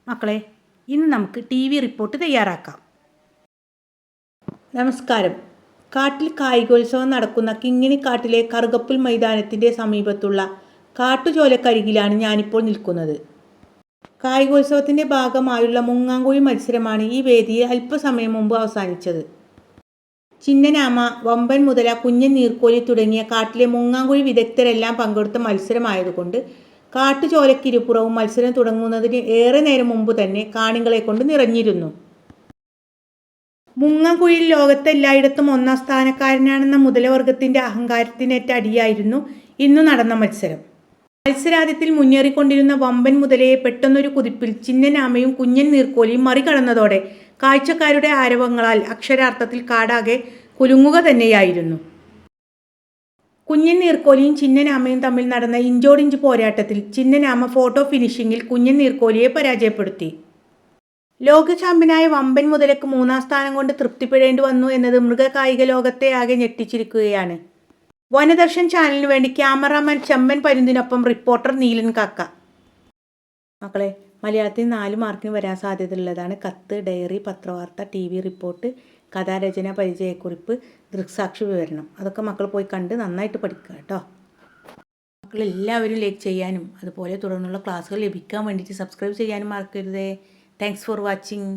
മക്കളെ, ഇന്ന് നമുക്ക് TV റിപ്പോർട്ട് തയ്യാറാക്കാം. നമസ്കാരം. കാട്ടിൽ കായികോത്സവം നടക്കുന്ന കിങ്ങിണിക്കാട്ടിലെ കറുകപ്പുൽ മൈതാനത്തിൻ്റെ സമീപത്തുള്ള കാട്ടുചോലക്കരികിലാണ് ഞാനിപ്പോൾ നിൽക്കുന്നത്. കായികോത്സവത്തിൻ്റെ ഭാഗമായുള്ള മുങ്ങാങ്കുഴി മത്സരമാണ് ഈ വേദിയിൽ അല്പസമയം മുമ്പ് അവസാനിച്ചത്. ചിന്നനാമ, വമ്പൻ മുതല, കുഞ്ഞൻ നീർക്കോലി തുടങ്ങിയ കാട്ടിലെ മുങ്ങാങ്കുഴി വിദഗ്ധരെല്ലാം പങ്കെടുത്ത മത്സരമായതുകൊണ്ട് കാട്ടുചോലക്കിരുപുറവും മത്സരം തുടങ്ങുന്നതിന് ഏറെ നേരം മുമ്പ് തന്നെ കാണികളെ കൊണ്ട് നിറഞ്ഞിരുന്നു. മുങ്ങാങ്കുഴിയിൽ ലോകത്തെല്ലായിടത്തും ഒന്നാം സ്ഥാനക്കാരനാണെന്ന മുതലവർഗത്തിൻ്റെ അഹങ്കാരത്തിനേറ്റ അടിയായിരുന്നു ഇന്നു നടന്ന മത്സരം. മത്സരാദ്യത്തിൽ മുന്നേറിക്കൊണ്ടിരുന്ന വമ്പൻ മുതലയെ പെട്ടെന്നൊരു കുതിപ്പിൽ ചിന്നനാമയും കുഞ്ഞൻ നീർക്കോലിയും മറികടന്നതോടെ കാഴ്ചക്കാരുടെ ആരവങ്ങളാൽ അക്ഷരാർത്ഥത്തിൽ കാടാകെ കുലുങ്ങുക തന്നെയായിരുന്നു. കുഞ്ഞൻ നീർക്കോലിയും ചിന്നനാമയും തമ്മിൽ നടന്ന ഇഞ്ചോടിഞ്ച് പോരാട്ടത്തിൽ ചിന്നനാമ ഫോട്ടോ ഫിനിഷിങ്ങിൽ കുഞ്ഞൻ നീർക്കോലിയെ പരാജയപ്പെടുത്തി. ലോക ചാമ്പ്യനായ വമ്പൻ മുതലയ്ക്ക് 3ാം സ്ഥാനം കൊണ്ട് തൃപ്തിപ്പെടേണ്ടി വന്നു എന്നത് മൃഗകായിക ലോകത്തെ ആകെ ഞെട്ടിച്ചിരിക്കുകയാണ്. വനദർശൻ ചാനലിനു വേണ്ടി ക്യാമറാമാൻ ചെമ്മൻ പരുന്തിനൊപ്പം റിപ്പോർട്ടർ നീലൻ കാക്ക. മക്കളെ, മലയാളത്തിൽ 4 മാർക്കിന് വരാൻ സാധ്യതയുള്ളതാണ് കത്ത്, ഡയറി, പത്രവാർത്ത, TV റിപ്പോർട്ട്, കഥാരചന, പരിചയക്കുറിപ്പ്, ദൃക്സാക്ഷി വിവരണം. അതൊക്കെ മക്കൾ പോയി കണ്ട് നന്നായിട്ട് പഠിക്കുക കേട്ടോ. മക്കളെല്ലാവരും ലൈക്ക് ചെയ്യാനും അതുപോലെ തുടർന്നുള്ള ക്ലാസ്സുകൾ ലഭിക്കാൻ വേണ്ടിയിട്ട് സബ്സ്ക്രൈബ് ചെയ്യാനും മറക്കരുതേ. Thanks for watching.